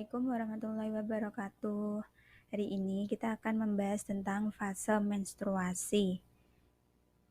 Assalamualaikum warahmatullahi wabarakatuh. Hari ini kita akan membahas tentang fase menstruasi.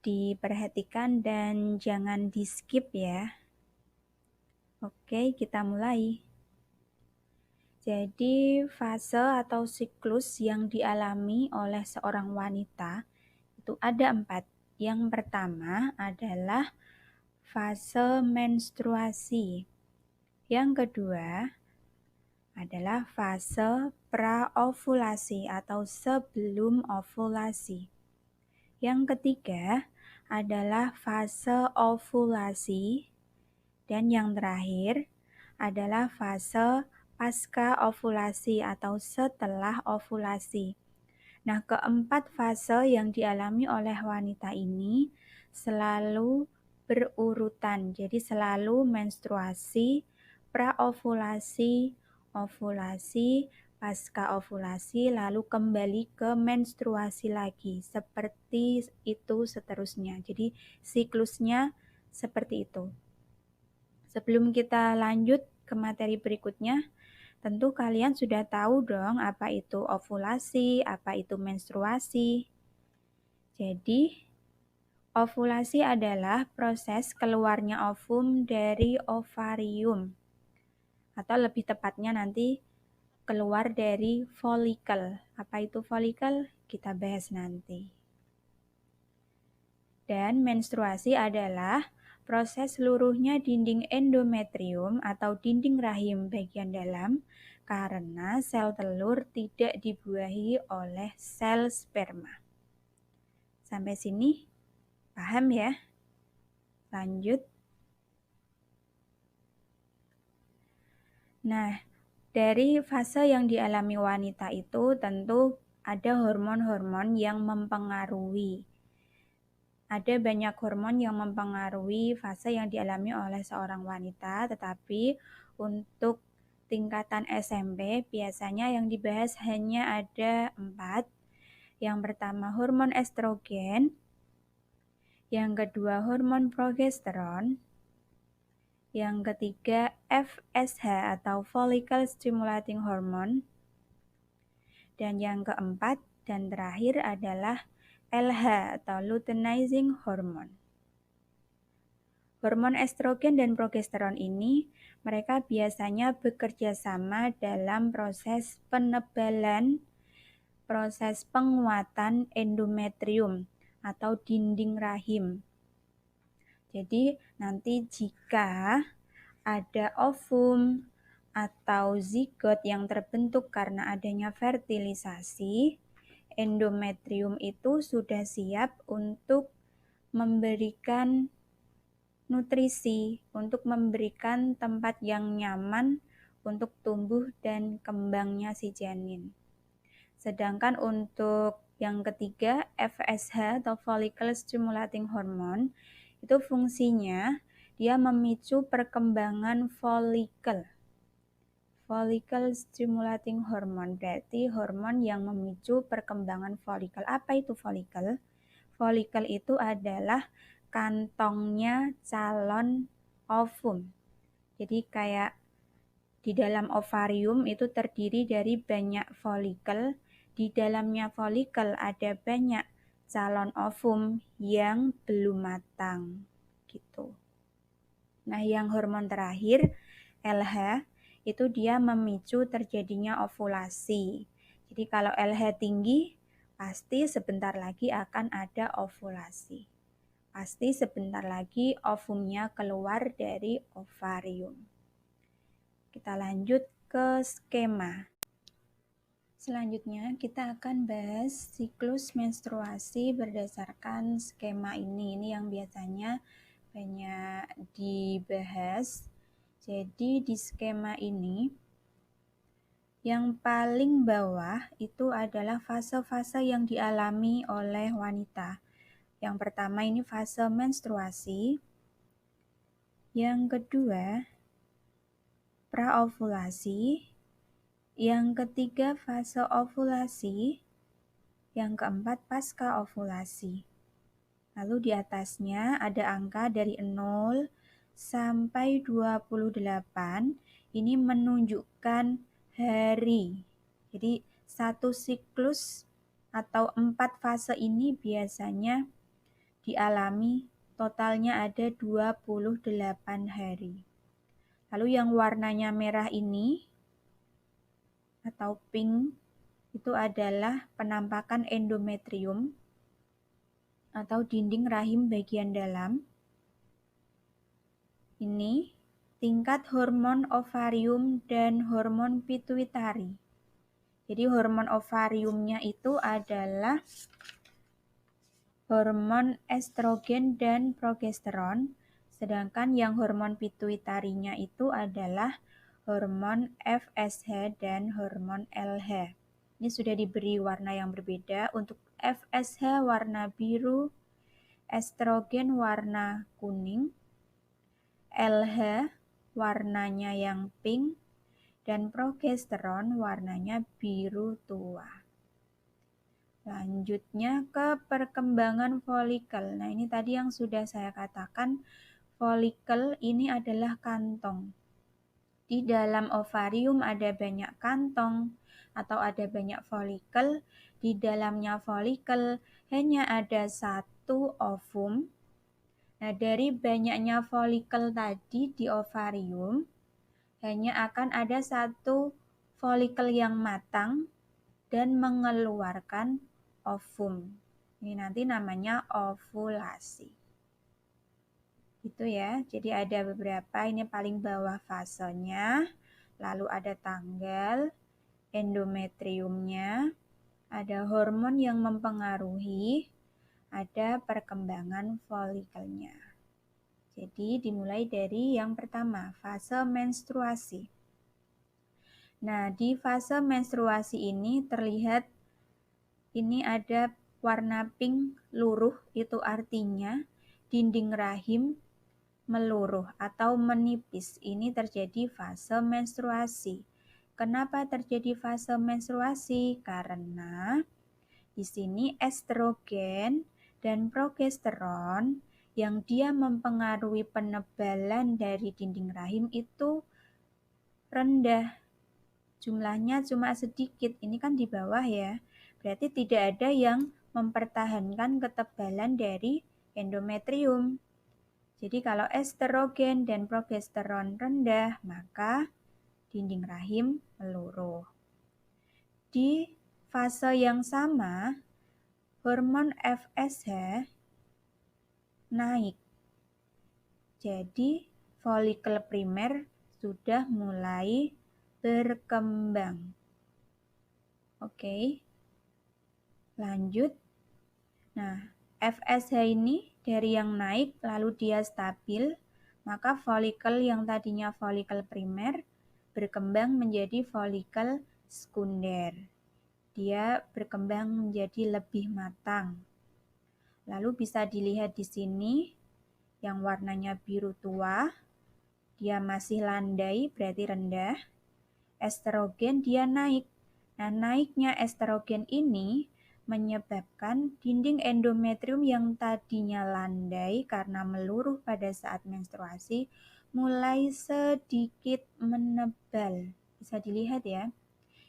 Diperhatikan dan jangan di-skip ya. Oke, kita mulai. Jadi, fase atau siklus yang dialami oleh seorang wanita itu ada 4. Yang pertama adalah fase menstruasi. Yang kedua adalah fase praovulasi atau sebelum ovulasi. Yang ketiga adalah fase ovulasi. Dan yang terakhir adalah fase pasca ovulasi atau setelah ovulasi. Nah, keempat fase yang dialami oleh wanita ini selalu berurutan. Jadi selalu menstruasi, praovulasi, ovulasi, pasca ovulasi, lalu kembali ke menstruasi lagi. Seperti itu seterusnya. Jadi siklusnya seperti itu. Sebelum kita lanjut ke materi berikutnya, tentu kalian sudah tahu dong apa itu ovulasi, apa itu menstruasi. Jadi, ovulasi adalah proses keluarnya ovum dari ovarium. Atau lebih tepatnya nanti keluar dari folikel. Apa itu folikel? Kita bahas nanti. Dan menstruasi adalah proses luruhnya dinding endometrium atau dinding rahim bagian dalam karena sel telur tidak dibuahi oleh sel sperma. Sampai sini paham ya? Lanjut. Nah, dari fase yang dialami wanita itu tentu ada hormon-hormon yang mempengaruhi. Ada banyak hormon yang mempengaruhi fase yang dialami oleh seorang wanita, tetapi untuk tingkatan SMP biasanya yang dibahas hanya ada 4. Yang pertama hormon estrogen, yang kedua hormon progesteron, yang ketiga FSH atau follicle stimulating hormone, dan yang keempat dan terakhir adalah LH atau luteinizing hormone. Hormon estrogen dan progesteron ini mereka biasanya bekerja sama dalam proses penebalan, proses penguatan endometrium atau dinding rahim. Jadi nanti jika ada ovum atau zigot yang terbentuk karena adanya fertilisasi, endometrium itu sudah siap untuk memberikan nutrisi, untuk memberikan tempat yang nyaman untuk tumbuh dan kembangnya si janin. Sedangkan untuk yang ketiga, FSH atau follicle stimulating hormone, itu fungsinya dia memicu perkembangan folikel. Follicle stimulating hormone berarti hormon yang memicu perkembangan folikel. Apa itu folikel? Folikel itu adalah kantongnya calon ovum. Jadi kayak di dalam ovarium itu terdiri dari banyak folikel. Di dalamnya folikel ada banyak calon ovum yang belum matang. Gitu. Nah, yang hormon terakhir, LH, itu dia memicu terjadinya ovulasi. Jadi kalau LH tinggi, pasti sebentar lagi akan ada ovulasi. Pasti sebentar lagi ovumnya keluar dari ovarium. Kita lanjut ke skema. Selanjutnya kita akan bahas siklus menstruasi berdasarkan skema ini. Ini yang biasanya banyak dibahas. Jadi di skema ini yang paling bawah itu adalah fase-fase yang dialami oleh wanita. Yang pertama ini fase menstruasi. Yang kedua praovulasi. Yang ketiga fase ovulasi. Yang keempat pasca ovulasi. Lalu di atasnya ada angka dari 0 sampai 28. Ini menunjukkan hari. Jadi satu siklus atau 4 fase ini biasanya dialami totalnya ada 28 hari. Lalu yang warnanya merah ini atau pink itu adalah penampakan endometrium atau dinding rahim bagian dalam. Ini tingkat hormon ovarium dan hormon pituitari. Jadi hormon ovariumnya itu adalah hormon estrogen dan progesteron, sedangkan yang hormon pituitarinya itu adalah hormon FSH dan hormon LH. Ini sudah diberi warna yang berbeda. Untuk FSH warna biru, estrogen warna kuning, LH warnanya yang pink, dan progesteron warnanya biru tua. Lanjutnya ke perkembangan folikel. Nah, ini tadi yang sudah saya katakan, folikel ini adalah kantong. Di dalam ovarium ada banyak kantong atau ada banyak folikel. Di dalamnya folikel hanya ada satu ovum. Nah, dari banyaknya folikel tadi di ovarium, hanya akan ada satu folikel yang matang dan mengeluarkan ovum. Ini nanti namanya ovulasi. Gitu ya. Jadi ada beberapa, ini paling bawah fasenya, lalu ada tanggal, endometriumnya, ada hormon yang mempengaruhi, ada perkembangan folikelnya. Jadi dimulai dari yang pertama, fase menstruasi. Nah, di fase menstruasi ini terlihat ini ada warna pink luruh, itu artinya dinding rahim meluruh atau menipis. Ini terjadi fase menstruasi. Kenapa terjadi fase menstruasi? Karena di sini estrogen dan progesteron yang dia mempengaruhi penebalan dari dinding rahim itu rendah. Jumlahnya cuma sedikit. Ini kan di bawah ya. Berarti tidak ada yang mempertahankan ketebalan dari endometrium. Jadi kalau estrogen dan progesteron rendah, maka dinding rahim meluruh. Di fase yang sama, hormon FSH naik. Jadi folikel primer sudah mulai berkembang. Oke. Lanjut. Nah, FSH ini dari yang naik lalu dia stabil, maka folikel yang tadinya folikel primer berkembang menjadi folikel sekunder. Dia berkembang menjadi lebih matang. Lalu bisa dilihat di sini yang warnanya biru tua, dia masih landai berarti rendah. Estrogen dia naik. Nah, naiknya estrogen ini menyebabkan dinding endometrium yang tadinya landai karena meluruh pada saat menstruasi mulai sedikit menebal. Bisa dilihat ya,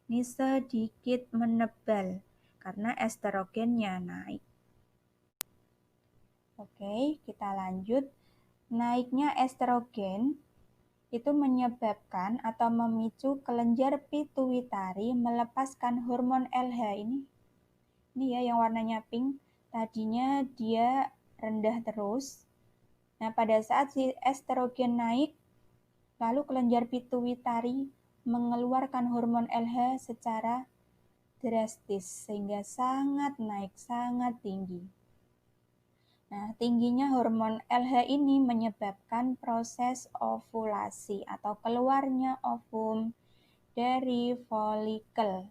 ini sedikit menebal karena estrogennya naik. Oke, kita lanjut. Naiknya estrogen itu menyebabkan atau memicu kelenjar pituitari melepaskan hormon LH ini. Ini ya yang warnanya pink, tadinya dia rendah terus. Nah, pada saat si estrogen naik, lalu kelenjar pituitari mengeluarkan hormon LH secara drastis sehingga sangat naik, sangat tinggi. Nah, tingginya hormon LH ini menyebabkan proses ovulasi atau keluarnya ovum dari folikel.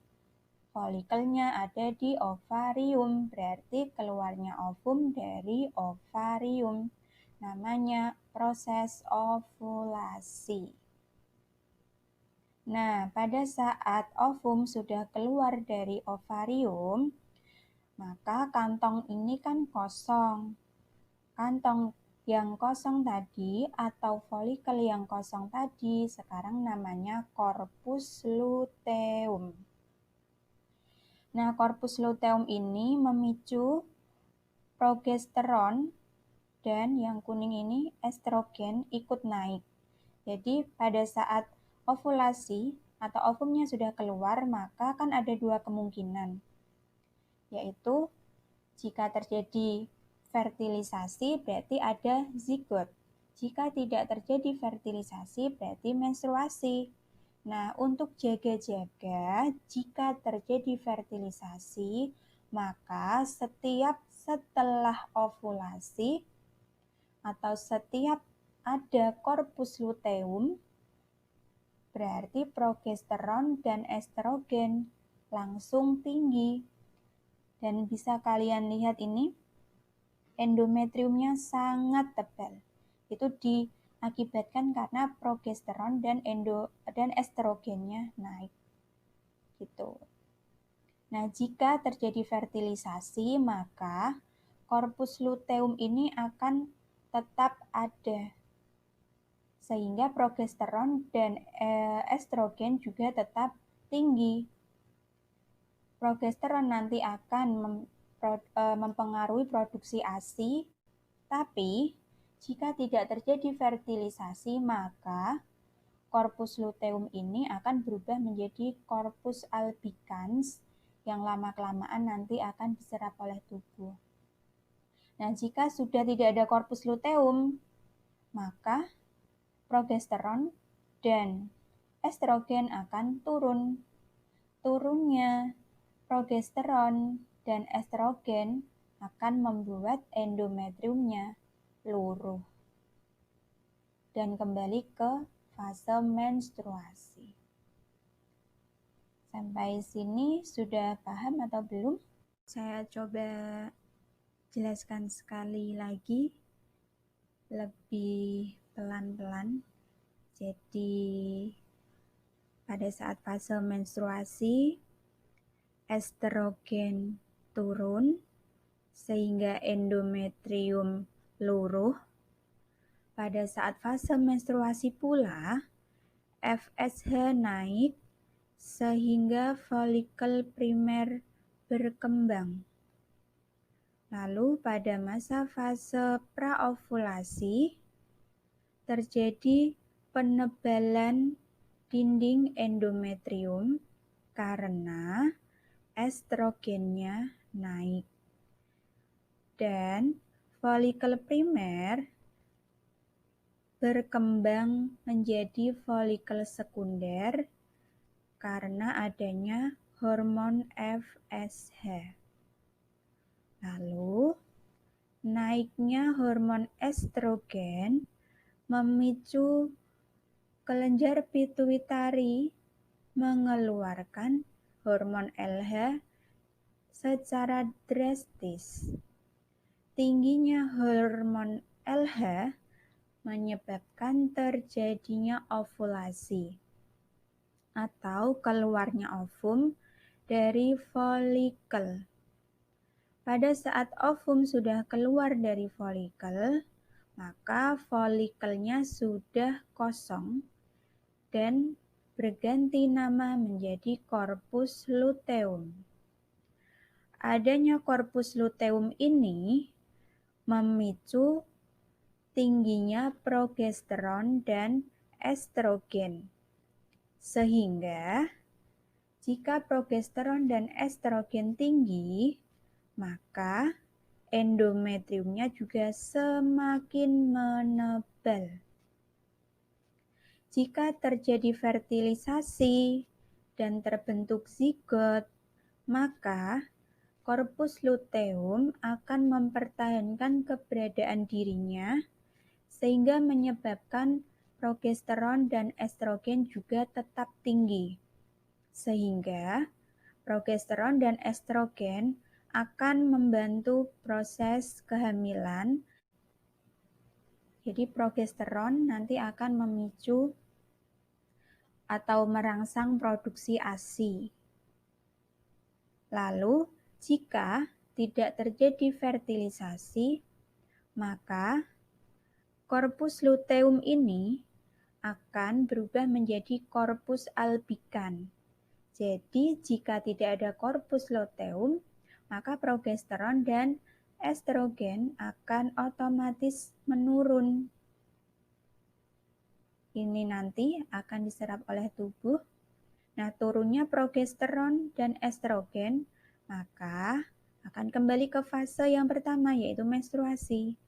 Folikelnya ada di ovarium, berarti keluarnya ovum dari ovarium. Namanya proses ovulasi. Nah, pada saat ovum sudah keluar dari ovarium, maka kantong ini kan kosong. Kantong yang kosong tadi atau folikel yang kosong tadi sekarang namanya korpus luteum. Nah, korpus luteum ini memicu progesteron dan yang kuning ini estrogen ikut naik. Jadi pada saat ovulasi atau ovumnya sudah keluar, maka kan ada dua kemungkinan, yaitu jika terjadi fertilisasi berarti ada zigot. Jika tidak terjadi fertilisasi berarti menstruasi. Nah, untuk jaga-jaga jika terjadi fertilisasi, maka setiap setelah ovulasi atau setiap ada korpus luteum, berarti progesteron dan estrogen langsung tinggi. Dan bisa kalian lihat ini, endometriumnya sangat tebal. Itu diakibatkan karena progesteron dan estrogennya naik. Gitu. Nah, jika terjadi fertilisasi, maka korpus luteum ini akan tetap ada. Sehingga progesteron dan estrogen juga tetap tinggi. Progesteron nanti akan mempengaruhi produksi ASI, tapi jika tidak terjadi fertilisasi, maka korpus luteum ini akan berubah menjadi korpus albicans yang lama-kelamaan nanti akan diserap oleh tubuh. Nah, jika sudah tidak ada korpus luteum, maka progesteron dan estrogen akan turun. Turunnya progesteron dan estrogen akan membuat endometriumnya luruh dan kembali ke fase menstruasi. Sampai sini sudah paham atau belum? Saya coba jelaskan sekali lagi lebih pelan-pelan. Jadi pada saat fase menstruasi, estrogen turun sehingga endometrium luruh. Pada saat fase menstruasi pula, FSH naik sehingga folikel primer berkembang. Lalu pada masa fase praovulasi terjadi penebalan dinding endometrium karena estrogennya naik. Dan folikel primer berkembang menjadi folikel sekunder karena adanya hormon FSH. Lalu, naiknya hormon estrogen memicu kelenjar pituitari mengeluarkan hormon LH secara drastis. Tingginya hormon LH menyebabkan terjadinya ovulasi atau keluarnya ovum dari folikel. Pada saat ovum sudah keluar dari folikel, maka folikelnya sudah kosong dan berganti nama menjadi korpus luteum. Adanya korpus luteum ini memicu tingginya progesteron dan estrogen. Sehingga jika progesteron dan estrogen tinggi, maka endometriumnya juga semakin menebal. Jika terjadi fertilisasi dan terbentuk zigot, maka korpus luteum akan mempertahankan keberadaan dirinya sehingga menyebabkan progesteron dan estrogen juga tetap tinggi. Sehingga progesteron dan estrogen akan membantu proses kehamilan. Jadi progesteron nanti akan memicu atau merangsang produksi ASI. Lalu, jika tidak terjadi fertilisasi, maka Korpus luteum ini akan berubah menjadi korpus albikan. Jadi jika tidak ada korpus luteum, maka progesteron dan estrogen akan otomatis menurun. Ini nanti akan diserap oleh tubuh. Nah, turunnya progesteron dan estrogen, maka akan kembali ke fase yang pertama, yaitu menstruasi.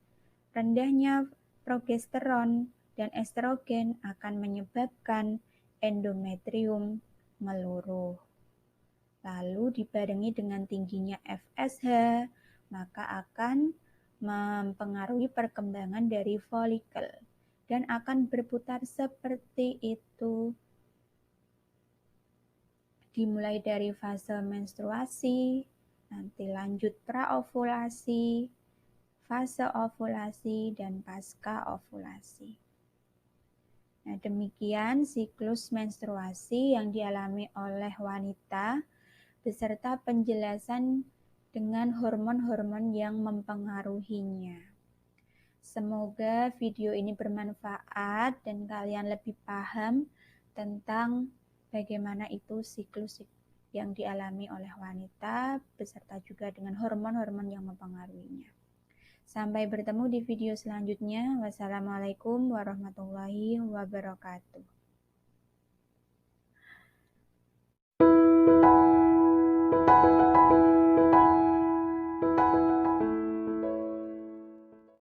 Rendahnya progesteron dan estrogen akan menyebabkan endometrium meluruh. Lalu dibarengi dengan tingginya FSH, maka akan mempengaruhi perkembangan dari folikel dan akan berputar seperti itu. Dimulai dari fase menstruasi, nanti lanjut praovulasi, fase ovulasi, dan pasca ovulasi. Nah, demikian siklus menstruasi yang dialami oleh wanita beserta penjelasan dengan hormon-hormon yang mempengaruhinya. Semoga video ini bermanfaat dan kalian lebih paham tentang bagaimana itu siklus yang dialami oleh wanita beserta juga dengan hormon-hormon yang mempengaruhinya. Sampai bertemu di video selanjutnya. Wassalamualaikum warahmatullahi wabarakatuh.